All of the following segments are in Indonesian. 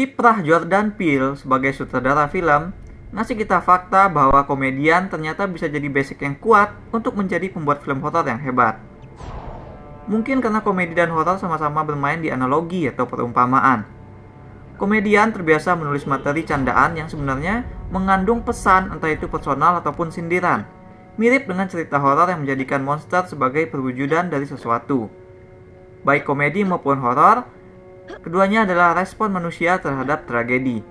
Kiprah Jordan Peele sebagai sutradara film ngasih kita fakta bahwa komedian ternyata bisa jadi basic yang kuat untuk menjadi pembuat film horor yang hebat. Mungkin karena komedi dan horor sama-sama bermain di analogi atau perumpamaan. Komedian terbiasa menulis materi candaan yang sebenarnya mengandung pesan, entah itu personal ataupun sindiran. Mirip dengan cerita horor yang menjadikan monster sebagai perwujudan dari sesuatu. Baik komedi maupun horor, keduanya adalah respon manusia terhadap tragedi.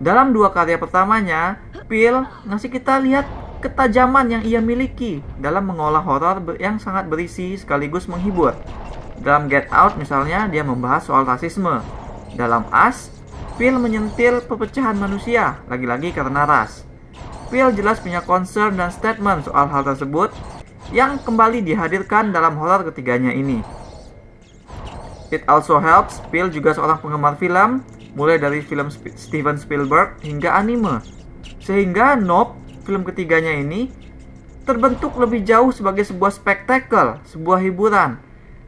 Dalam dua karya pertamanya, Peele ngasih kita lihat ketajaman yang ia miliki dalam mengolah horor yang sangat berisi sekaligus menghibur. Dalam Get Out misalnya, dia membahas soal rasisme. Dalam Us, Peele menyentil perpecahan manusia, lagi-lagi karena ras. Peele jelas punya concern dan statement soal hal tersebut yang kembali dihadirkan dalam horor ketiganya ini. It also helps, Peele juga seorang penggemar film, mulai dari film Steven Spielberg hingga anime. Sehingga Nope, film ketiganya ini, terbentuk lebih jauh sebagai sebuah spektakel, sebuah hiburan,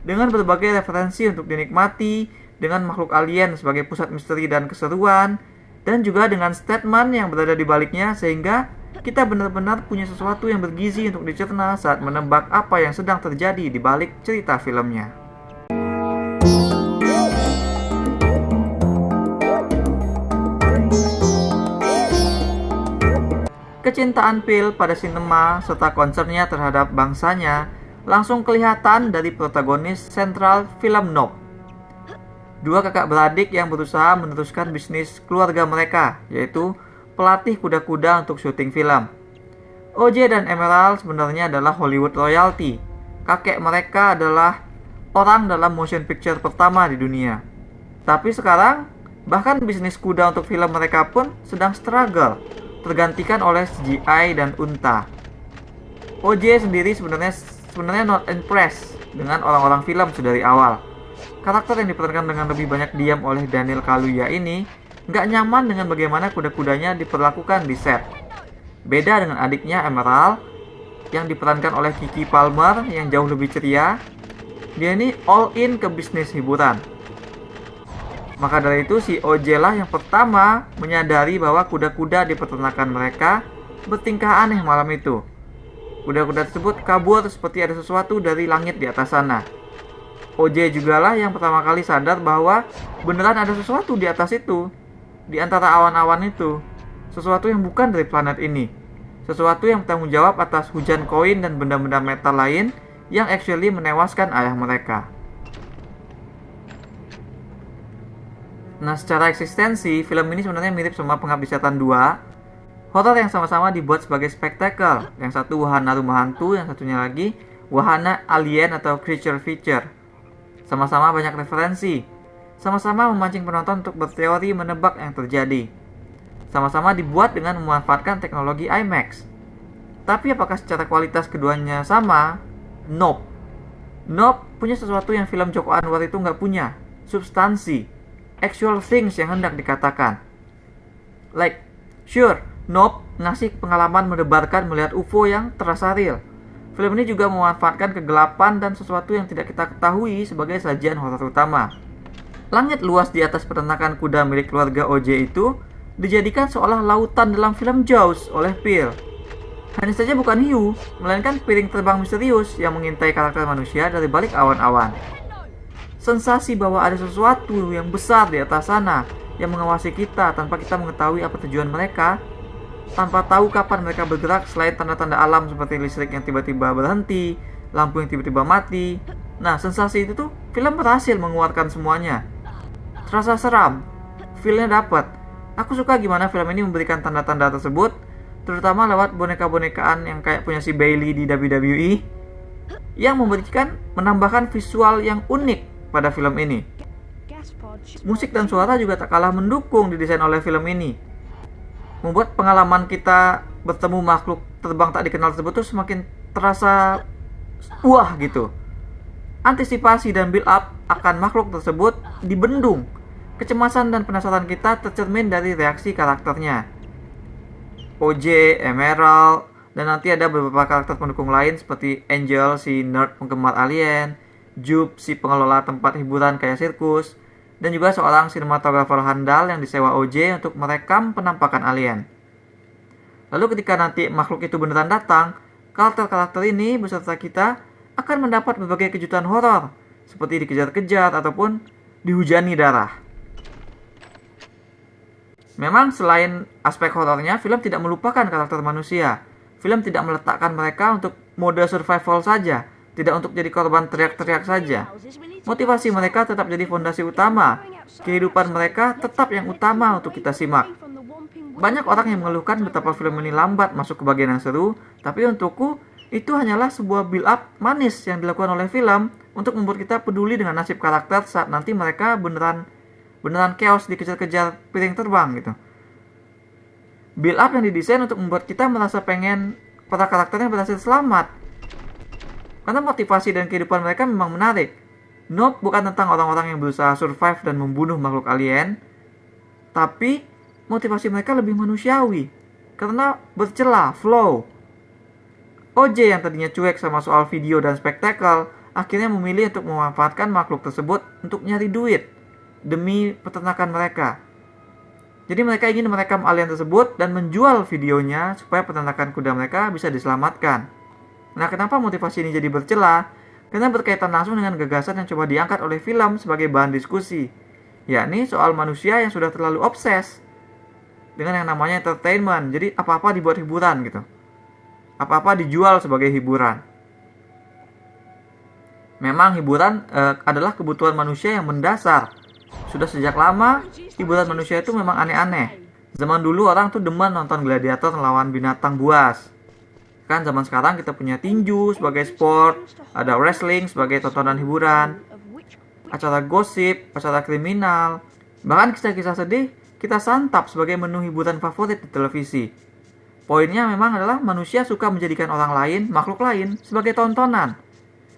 dengan berbagai referensi untuk dinikmati, dengan makhluk alien sebagai pusat misteri dan keseruan, dan juga dengan statement yang berada di baliknya, sehingga kita benar-benar punya sesuatu yang bergizi untuk dicerna saat menebak apa yang sedang terjadi di balik cerita filmnya. Kecintaan Peele pada sinema serta concernnya terhadap bangsanya langsung kelihatan dari protagonis sentral film Nope. Dua kakak beradik yang berusaha meneruskan bisnis keluarga mereka, yaitu pelatih kuda-kuda untuk syuting film. OJ dan Emerald sebenarnya adalah Hollywood royalty. Kakek mereka adalah orang dalam motion picture pertama di dunia. Tapi sekarang, bahkan bisnis kuda untuk film mereka pun sedang struggle, tergantikan oleh CGI dan unta. OJ sendiri sebenarnya not impressed dengan orang-orang film sedari awal. Karakter yang diperankan dengan lebih banyak diam oleh Daniel Kaluuya ini nggak nyaman dengan bagaimana kuda-kudanya diperlakukan di set. Beda dengan adiknya Emerald yang diperankan oleh Keke Palmer yang jauh lebih ceria. Dia ini all in ke bisnis hiburan. Maka dari itu si OJ lah yang pertama menyadari bahwa kuda-kuda di peternakan mereka bertingkah aneh malam itu. Kuda-kuda tersebut kabur seperti ada sesuatu dari langit di atas sana. OJ juga lah yang pertama kali sadar bahwa beneran ada sesuatu di atas itu, di antara awan-awan itu. Sesuatu yang bukan dari planet ini. Sesuatu yang bertanggung jawab atas hujan koin dan benda-benda metal lain yang actually menewaskan ayah mereka. Nah, secara eksistensi, film ini sebenarnya mirip sama Pengabdi Setan 2. Horor yang sama-sama dibuat sebagai spektakel. Yang satu wahana rumah hantu, yang satunya lagi wahana alien atau creature feature. Sama-sama banyak referensi. Sama-sama memancing penonton untuk berteori menebak yang terjadi. Sama-sama dibuat dengan memanfaatkan teknologi IMAX. Tapi apakah secara kualitas keduanya sama? Nope. Nope punya sesuatu yang film Joko Anwar itu nggak punya. Substansi. Actual things yang hendak dikatakan. Like, sure, Nope ngasih pengalaman mendebarkan melihat UFO yang terasa real. Film ini juga memanfaatkan kegelapan dan sesuatu yang tidak kita ketahui sebagai sajian horor utama. Langit luas di atas peternakan kuda milik keluarga OJ itu dijadikan seolah lautan dalam film Jaws oleh Peele. Hanya saja bukan hiu, melainkan piring terbang misterius yang mengintai karakter manusia dari balik awan-awan. Sensasi bahwa ada sesuatu yang besar di atas sana yang mengawasi kita tanpa kita mengetahui apa tujuan mereka, tanpa tahu kapan mereka bergerak selain tanda-tanda alam seperti listrik yang tiba-tiba berhenti, lampu yang tiba-tiba mati. Nah, sensasi itu tuh film berhasil mengeluarkan semuanya. Terasa seram, feel-nya dapat. Aku suka gimana film ini memberikan tanda-tanda tersebut, terutama lewat boneka-bonekaan yang kayak punya si Bayley di WWE, yang menambahkan visual yang unik pada film ini. Musik dan suara juga tak kalah mendukung didesain oleh film ini, membuat pengalaman kita bertemu makhluk terbang tak dikenal tersebut tuh semakin terasa wah gitu. Antisipasi dan build up akan makhluk tersebut dibendung. Kecemasan dan penasaran kita tercermin dari reaksi karakternya. OJ, Emerald, dan nanti ada beberapa karakter pendukung lain seperti Angel, si nerd penggemar alien, Jupe, si pengelola tempat hiburan kayak sirkus, dan juga seorang sinematografer handal yang disewa OJ untuk merekam penampakan alien. Lalu ketika nanti makhluk itu beneran datang, karakter-karakter ini beserta kita akan mendapat berbagai kejutan horor, seperti dikejar-kejar ataupun dihujani darah. Memang selain aspek horornya, film tidak melupakan karakter manusia. Film tidak meletakkan mereka untuk mode survival saja, tidak untuk jadi korban teriak-teriak saja. Motivasi mereka tetap jadi fondasi utama. Kehidupan mereka tetap yang utama untuk kita simak. Banyak orang yang mengeluhkan betapa film ini lambat masuk ke bagian yang seru, tapi untukku itu hanyalah sebuah build up manis yang dilakukan oleh film untuk membuat kita peduli dengan nasib karakter saat nanti mereka beneran chaos dikejar-kejar piring terbang gitu. Build up yang didesain untuk membuat kita merasa pengen para karakternya berhasil selamat. Karena motivasi dan kehidupan mereka memang menarik. Nope bukan tentang orang-orang yang berusaha survive dan membunuh makhluk alien, tapi motivasi mereka lebih manusiawi karena bercela, flow. OJ yang tadinya cuek sama soal video dan spektakel, akhirnya memilih untuk memanfaatkan makhluk tersebut untuk nyari duit demi peternakan mereka. Jadi mereka ingin merekam alien tersebut dan menjual videonya supaya peternakan kuda mereka bisa diselamatkan. Nah, kenapa motivasi ini jadi bercela? Karena berkaitan langsung dengan gagasan yang coba diangkat oleh film sebagai bahan diskusi, yakni soal manusia yang sudah terlalu obses dengan yang namanya entertainment. Jadi apa-apa dibuat hiburan gitu. Apa-apa dijual sebagai hiburan. Memang hiburan adalah kebutuhan manusia yang mendasar. Sudah sejak lama, hiburan manusia itu memang aneh-aneh. Zaman dulu orang tuh demen nonton gladiator melawan binatang buas. Kan zaman sekarang kita punya tinju sebagai sport, ada wrestling sebagai tontonan hiburan, acara gosip, acara kriminal, bahkan kisah-kisah sedih kita santap sebagai menu hiburan favorit di televisi. Poinnya memang adalah manusia suka menjadikan orang lain, makhluk lain, sebagai tontonan,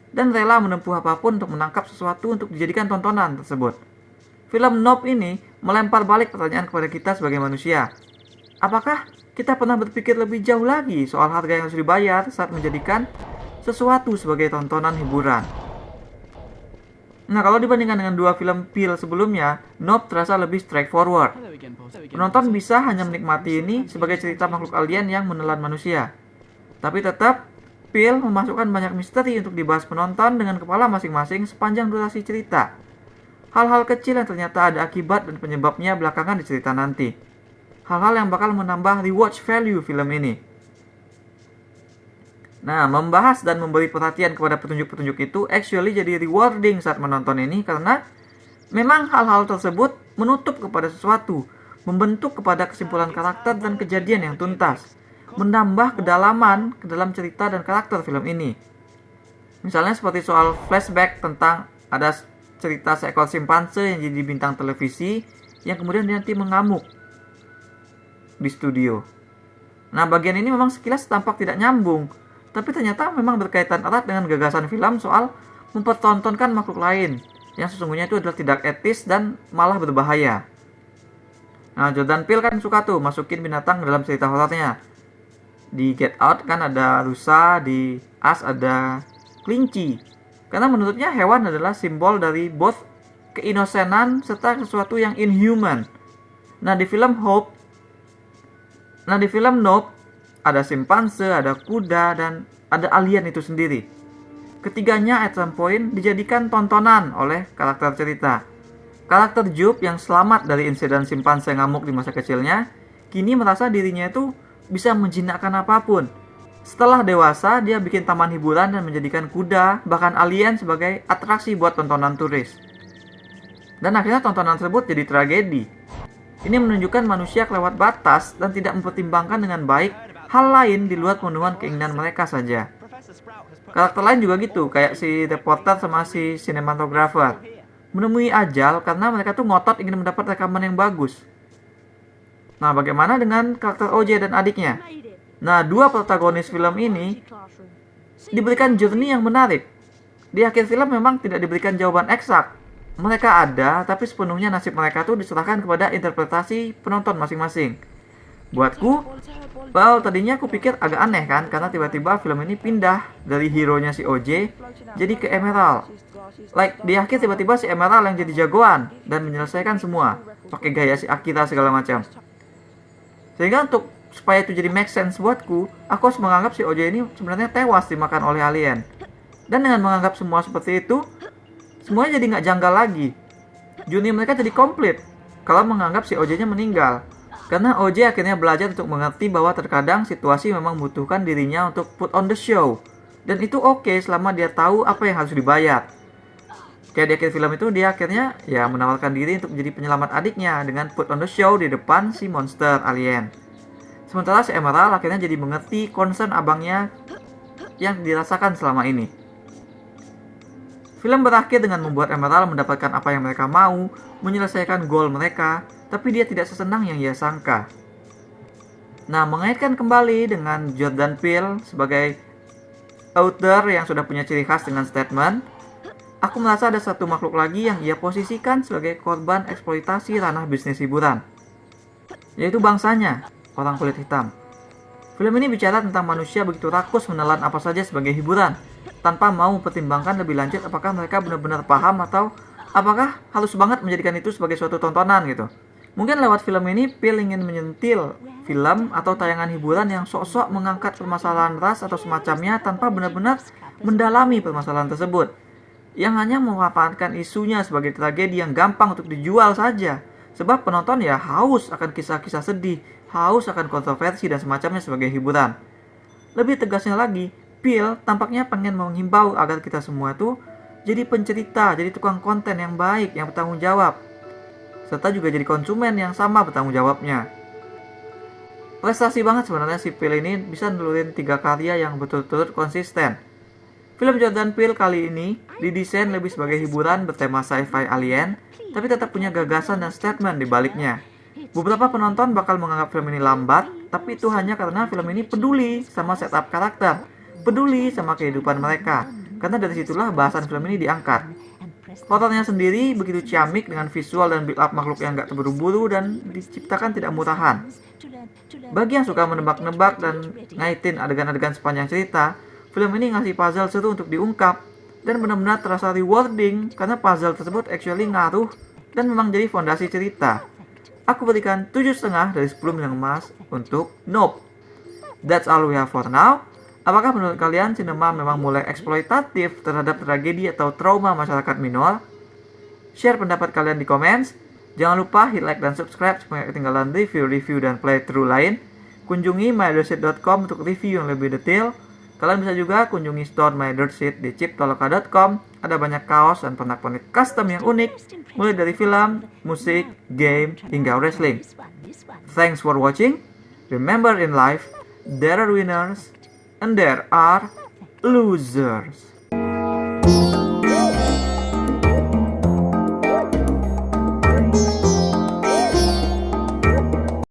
dan rela menempuh apapun untuk menangkap sesuatu untuk dijadikan tontonan tersebut. Film Nope ini melempar balik pertanyaan kepada kita sebagai manusia. Apakah kita pernah berpikir lebih jauh lagi soal harga yang harus dibayar saat menjadikan sesuatu sebagai tontonan hiburan? Nah, kalau dibandingkan dengan dua film Peele sebelumnya, Nope terasa lebih straightforward. Penonton bisa hanya menikmati ini sebagai cerita makhluk alien yang menelan manusia. Tapi tetap, Peele memasukkan banyak misteri untuk dibahas penonton dengan kepala masing-masing sepanjang durasi cerita. Hal-hal kecil yang ternyata ada akibat dan penyebabnya belakangan di cerita nanti. Hal-hal yang bakal menambah rewatch value film ini. Nah, membahas dan memberi perhatian kepada petunjuk-petunjuk itu actually jadi rewarding saat menonton ini karena memang hal-hal tersebut menutup kepada sesuatu, membentuk kepada kesimpulan karakter dan kejadian yang tuntas, menambah kedalaman ke dalam cerita dan karakter film ini. Misalnya seperti soal flashback tentang ada cerita seekor simpanse yang jadi bintang televisi yang kemudian nanti mengamuk di studio. Nah, bagian ini memang sekilas tampak tidak nyambung, tapi ternyata memang berkaitan erat dengan gagasan film soal mempertontonkan makhluk lain yang sesungguhnya itu adalah tidak etis dan malah berbahaya. Nah, Jordan Peele kan suka tuh masukin binatang dalam cerita horornya. Di Get Out kan ada rusa, di Us ada kelinci. Karena menurutnya hewan adalah simbol dari both keinosenan serta sesuatu yang inhuman. Nah, di film Nope ada simpanse, ada kuda, dan ada alien itu sendiri. Ketiganya at some point dijadikan tontonan oleh karakter cerita. Karakter Jupe yang selamat dari insiden simpanse ngamuk di masa kecilnya, kini merasa dirinya itu bisa menjinakkan apapun. Setelah dewasa, dia bikin taman hiburan dan menjadikan kuda, bahkan alien sebagai atraksi buat tontonan turis. Dan akhirnya tontonan tersebut jadi tragedi. Ini menunjukkan manusia kelewat batas dan tidak mempertimbangkan dengan baik hal lain di luar pemenuhan keinginan mereka saja. Karakter lain juga gitu, kayak si reporter sama si sinematografer. Menemui ajal karena mereka tuh ngotot ingin mendapat rekaman yang bagus. Nah, bagaimana dengan karakter OJ dan adiknya? Nah, dua protagonis film ini diberikan journey yang menarik. Di akhir film memang tidak diberikan jawaban eksak. Mereka ada, tapi sepenuhnya nasib mereka tuh diserahkan kepada interpretasi penonton masing-masing. Buatku, well, tadinya aku pikir agak aneh kan, karena tiba-tiba film ini pindah dari hero-nya si OJ jadi ke Emerald. Like, di akhir tiba-tiba si Emerald yang jadi jagoan dan menyelesaikan semua, pakai gaya si Akira segala macam. Sehingga supaya itu jadi make sense buatku, aku harus menganggap si OJ ini sebenarnya tewas dimakan oleh alien. Dan dengan menganggap semua seperti itu, semuanya jadi nggak janggal lagi. Juni mereka jadi komplit kalau menganggap si OJ-nya meninggal. Karena OJ akhirnya belajar untuk mengerti bahwa terkadang situasi memang membutuhkan dirinya untuk put on the show. Dan itu oke selama dia tahu apa yang harus dibayar. Kayak di akhir film itu dia akhirnya ya menawarkan diri untuk menjadi penyelamat adiknya dengan put on the show di depan si monster alien. Sementara si Emerald akhirnya jadi mengerti concern abangnya yang dirasakan selama ini. Film berakhir dengan membuat Emerald mendapatkan apa yang mereka mau, menyelesaikan goal mereka, tapi dia tidak sesenang yang ia sangka. Nah, mengaitkan kembali dengan Jordan Peele sebagai author yang sudah punya ciri khas dengan statement, aku merasa ada satu makhluk lagi yang ia posisikan sebagai korban eksploitasi ranah bisnis hiburan, yaitu bangsanya, orang kulit hitam. Film ini bicara tentang manusia begitu rakus menelan apa saja sebagai hiburan, tanpa mau mempertimbangkan lebih lanjut apakah mereka benar-benar paham atau apakah halus banget menjadikan itu sebagai suatu tontonan gitu. Mungkin lewat film ini Peele ingin menyentil film atau tayangan hiburan yang sok-sok mengangkat permasalahan ras atau semacamnya tanpa benar-benar mendalami permasalahan tersebut, yang hanya memanfaatkan isunya sebagai tragedi yang gampang untuk dijual saja. Sebab penonton ya haus akan kisah-kisah sedih, haus akan kontroversi dan semacamnya sebagai hiburan. Lebih tegasnya lagi, Peele tampaknya pengen menghimbau agar kita semua tuh jadi pencerita, jadi tukang konten yang baik, yang bertanggung jawab, serta juga jadi konsumen yang sama bertanggung jawabnya. Prestasi banget sebenarnya si Peele ini bisa nulurin 3 karya yang betul-betul konsisten. Film Jordan Peele kali ini didesain lebih sebagai hiburan bertema sci-fi alien, tapi tetap punya gagasan dan statement di baliknya. Beberapa penonton bakal menganggap film ini lambat, tapi itu hanya karena film ini peduli sama setup karakter, peduli sama kehidupan mereka, karena dari situlah bahasan film ini diangkat. Horornya sendiri begitu ciamik dengan visual dan build up makhluk yang gak terburu-buru dan diciptakan tidak murahan. Bagi yang suka menebak-nebak dan ngaitin adegan-adegan sepanjang cerita, film ini ngasih puzzle seru untuk diungkap dan benar-benar terasa rewarding karena puzzle tersebut actually ngaruh dan memang jadi fondasi cerita. Aku berikan 7,5 dari 10 bintang emas untuk Nope. That's all we have for now. Apakah menurut kalian sinema memang mulai eksploitatif terhadap tragedi atau trauma masyarakat minor? Share pendapat kalian di comments. Jangan lupa hit like dan subscribe supaya ketinggalan review-review dan playthrough lain. Kunjungi mydirtseat.com untuk review yang lebih detail. Kalian bisa juga kunjungi store mydirtseat di chiptoloka.com. Ada banyak kaos dan pernak-pernik custom yang unik, mulai dari film, musik, game, hingga wrestling. Thanks for watching. Remember in life, there are winners and there are losers.